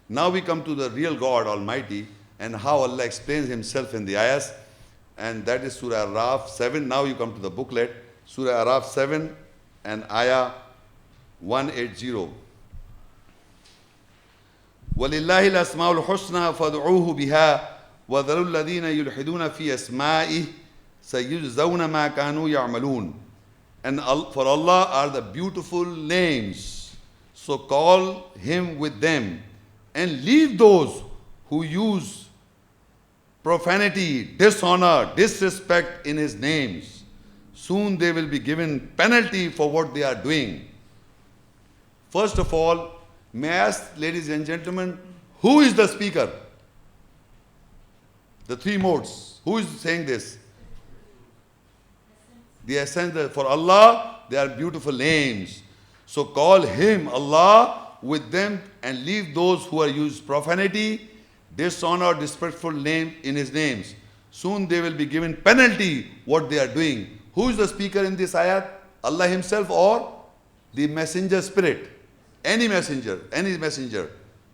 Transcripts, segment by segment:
Now we come to the real God Almighty and how Allah explains Himself in the ayahs. And that is Surah Araf 7. Now you come to the booklet. Surah Araf 7 and ayah 180. وَلِلَّهِ الْأَسْمَاءُ الْحُسْنَى فَادْعُوهُ بِهَا وَذَرُوا الَّذِينَ يُلْحِدُونَ فِي أَسْمَائِهِ سَيُجْزَوْنَ مَا كَانُوا يَعْمَلُونَ. And for Allah are the beautiful names. So call Him with them and leave those who use profanity, dishonor, disrespect in His names. Soon they will be given penalty for what they are doing. First of all, may I ask, ladies and gentlemen, who is the speaker? The three modes. Who is saying this? The essence. For Allah, they are beautiful names. So call Him, Allah, with them and leave those who are used profanity, dishonor, disrespectful name in His names. Soon they will be given penalty what they are doing. Who is the speaker in this ayat? Allah Himself or the messenger spirit? Any messenger,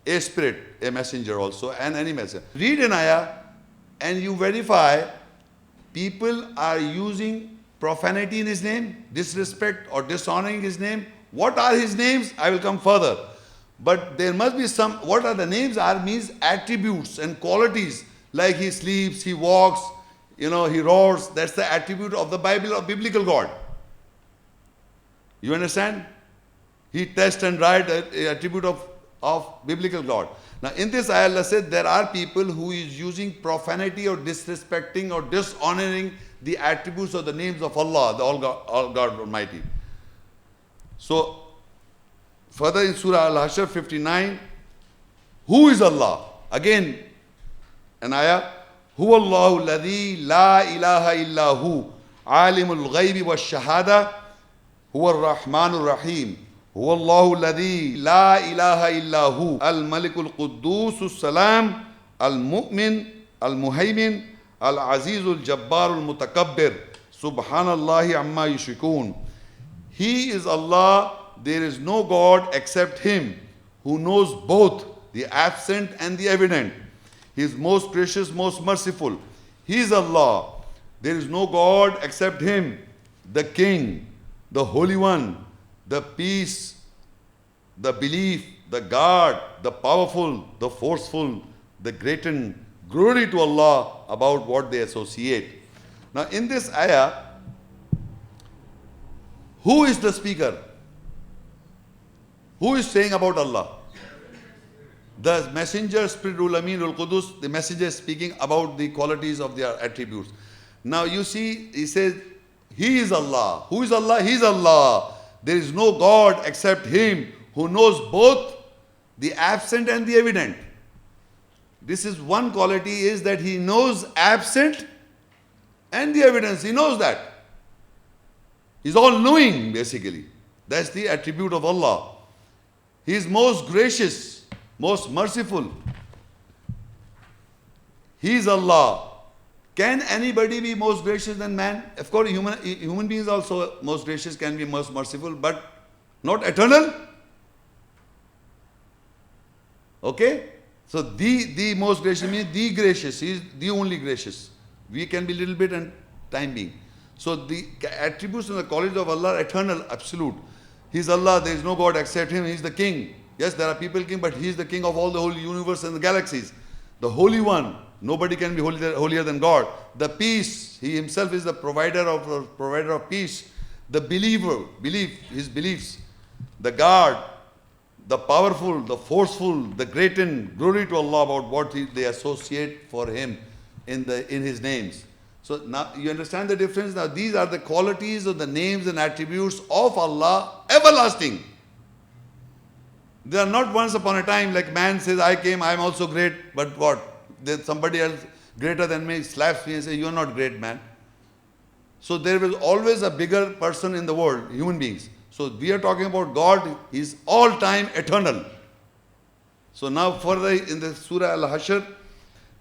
a spirit, a messenger also, and any messenger. Read an ayah and you verify people are using profanity in His name, disrespect or dishonoring His name. What are His names? I will come further. But there must be some, what are the names are means attributes and qualities, like He sleeps, He walks, He roars. That's the attribute of the Bible, of biblical God. You understand? He tests and writes an attribute of biblical God. Now in this ayah Allah said there are people who is using profanity or disrespecting or dishonoring the attributes or the names of Allah, the all God Almighty. So further in Surah Al-Hashr 59, who is Allah? Again an ayah, Huwa Allahu alladhi la ilaha illa hu alimul ghaybi wa shahada huwa ar-rahmanur rahim. هو الله الذي لا إله إلا هو الملك القدوس السلام المؤمن المهيمن العزيز الجبار المتكبر سبحان الله عما يشركون. He is Allah, there is no God except Him who knows both the absent and the evident. He is most gracious, most merciful. He is Allah, there is no God except Him, the King, the Holy One, the peace, the belief, the guard, the powerful, the forceful, the great, and glory to Allah about what they associate. Now in this ayah, who is the speaker? Who is saying about Allah? The messenger, Spirit Ruhul Amin, Ruhul Qudus, the messenger is speaking about the qualities of their attributes. Now you see, he says, He is Allah. Who is Allah? He is Allah. There is no God except Him who knows both the absent and the evident. This is one quality, is that He knows absent and the evidence. He knows that. He's all knowing basically. That's the attribute of Allah. He is most gracious, most merciful. He is Allah. Can anybody be most gracious than man? Of course, human beings also most gracious, can be most merciful, but not eternal. Okay? So the most gracious means the gracious. He is the only gracious. We can be little bit and time being. So the attributes and the qualities of Allah are eternal, absolute. He is Allah, there is no God except Him. He is the King. Yes, there are people king, but He is the King of all the whole universe and the galaxies. The Holy One. Nobody can be holier than God. The peace, He Himself is the provider of peace. The believer, His beliefs. The guard, the powerful, the forceful, the great, and glory to Allah about what they associate for Him in His names. So now you understand the difference. Now these are the qualities of the names and attributes of Allah, everlasting. They are not once upon a time like man says, I came, I am also great, but what? There's somebody else greater than me slaps me and says, you are not great, man. So there is always a bigger person in the world, human beings. So we are talking about God, He is all time eternal. So now further in the Surah Al-Hashr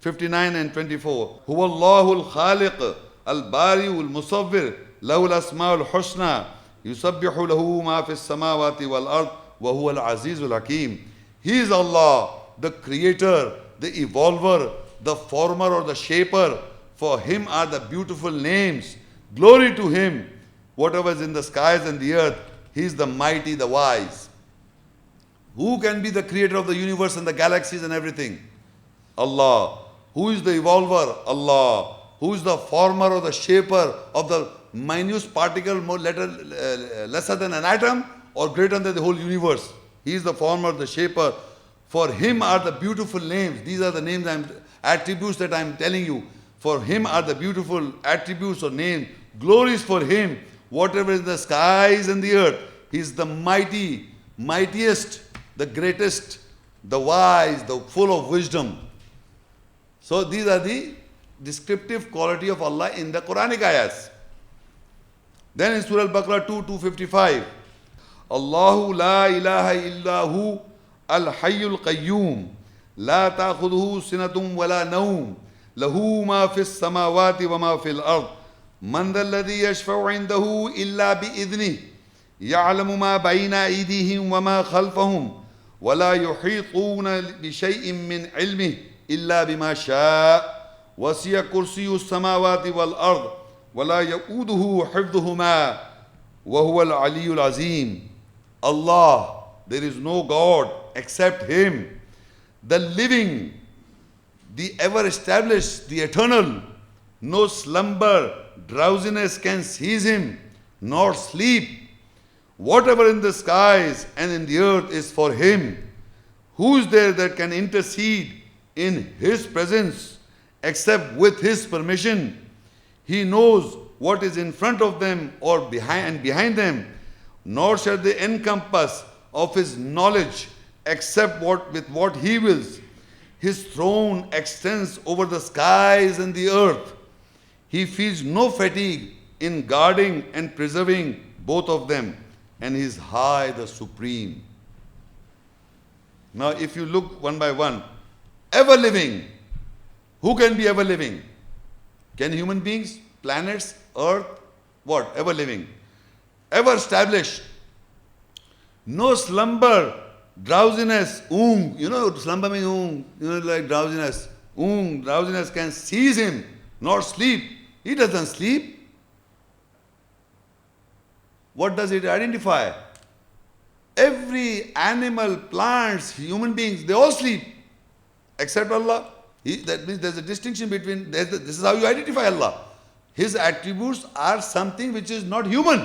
59 and 24. Huwa Allahul Khaliq al-Bari'u al-Musawwir lahu al-asma'ul husna yusabbihu lahu ma fi as-samawati wal ard wa huwa al-azizul hakim. He is Allah, the creator, the evolver, the former or the shaper. For him are the beautiful names. Glory to him. Whatever is in the skies and the earth, he is the mighty, the wise. Who can be the creator of the universe and the galaxies and everything? Allah. Who is the evolver? Allah. Who is the former or the shaper of the minute particle, lesser than an atom or greater than the whole universe? He is the former, the shaper. For him are the beautiful names. These are the names, attributes that I am telling you. For him are the beautiful attributes or names. Glories for him. Whatever is in the skies and the earth. He is the mighty, mightiest, the greatest, the wise, the full of wisdom. So these are the descriptive quality of Allah in the Quranic ayahs. Then in Surah Al-Baqarah 2:255, Allahu la ilaha illahu al-hayyul qayyum la ta'khudhuhu sinatun wa la nawm lahu ma fis samawati wa ma fil ard man dhal ladhi yashfa'u 'indahu illa bi idhnihi ya'lamu ma bayna aydihim wa ma khalfahum wa la yuhituna bi shay'in min 'ilmihi illa bima sha'a وَسِيَ كُرْسِيُّ السَّمَاوَاتِ وَالْأَرْضِ وَلَا يَؤُودُهُ حِفْظُهُمَا وَهُوَ الْعَلِيُّ الْعَظِيمُ. Allah, there is no God except Him, the living, the ever-established, the eternal. No slumber, drowsiness can seize Him, nor sleep. Whatever in the skies and in the earth is for Him. Who is there that can intercede in His presence except with His permission? He knows what is in front of them or behind them, nor shall they encompass of His knowledge except with what He wills. His throne extends over the skies and the earth. He feels no fatigue in guarding and preserving both of them, and He is high, the supreme. Now if you look one by one, ever living. Who can be ever living? Can human beings, planets, earth, what? Ever living. Ever established. No slumber, drowsiness, You know, slumber means like drowsiness. Drowsiness can seize him, nor sleep. He doesn't sleep. What does it identify? Every animal, plants, human beings, they all sleep, except Allah. That means there's a distinction between, this is how you identify Allah. His attributes are something which is not human.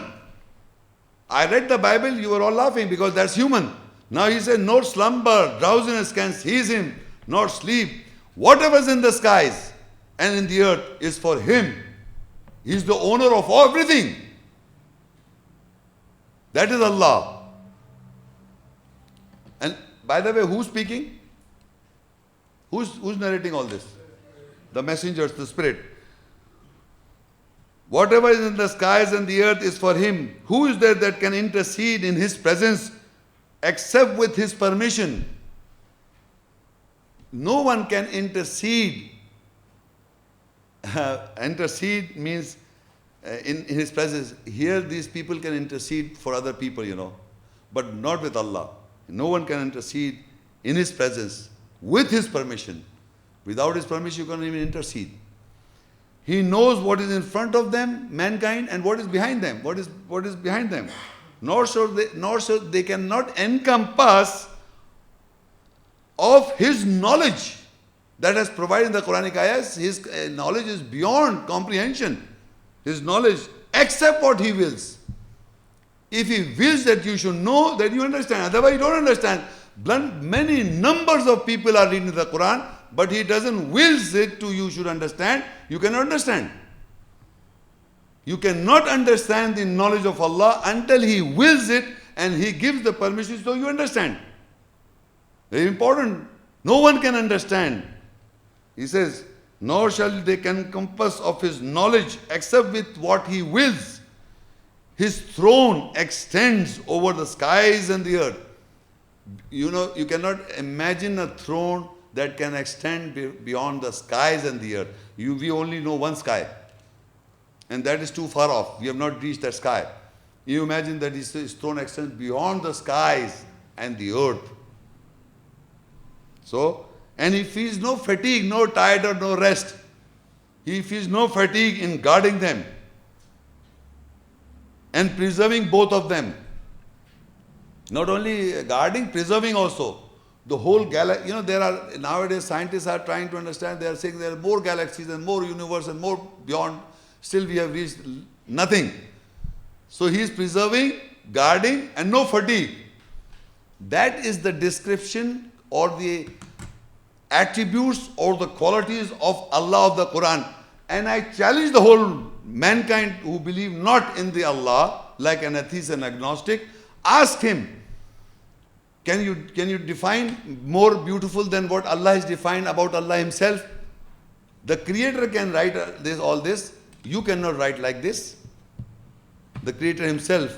I read the Bible, you were all laughing because that's human. Now He said, no slumber, drowsiness can seize Him, nor sleep. Whatever is in the skies and in the earth is for Him. He is the owner of everything. That is Allah. And by the way, who's speaking? Who's narrating all this? The messengers, the Spirit. Whatever is in the skies and the earth is for Him. Who is there that can intercede in His presence except with His permission? No one can intercede. Intercede means in His presence. Here these people can intercede for other people, but not with Allah. No one can intercede in His presence with His permission. Without His permission, you can't even intercede. He knows what is in front of them, mankind, and what is behind them. What is behind them. Nor so they cannot encompass of His knowledge that has provided in the Quranic ayahs. His knowledge is beyond comprehension. His knowledge, except what He wills. If He wills that you should know, then you understand. Otherwise, you don't understand. Many numbers of people are reading the Quran, but He doesn't wills it to you should understand. You cannot understand. You cannot understand the knowledge of Allah until He wills it and He gives the permission so you understand. Very important. No one can understand. He says, nor shall they encompass of His knowledge except with what He wills. His throne extends over the skies and the earth. You cannot imagine a throne that can extend beyond the skies and the earth. We only know one sky. And that is too far off. We have not reached that sky. You imagine that His throne extends beyond the skies and the earth. So, and he feels no fatigue, no tired or no rest. He feels no fatigue in guarding them and preserving both of them. Not only guarding, preserving also. The whole galaxy, there are, nowadays scientists are trying to understand, they are saying there are more galaxies and more universe and more beyond. Still we have reached nothing. So he is preserving, guarding and no fatigue. That is the description or the attributes or the qualities of Allah of the Quran. And I challenge the whole mankind who believe not in the Allah, like an atheist and agnostic, ask him, can you define more beautiful than what Allah has defined about Allah himself? The Creator can write all this. You cannot write like this. The Creator himself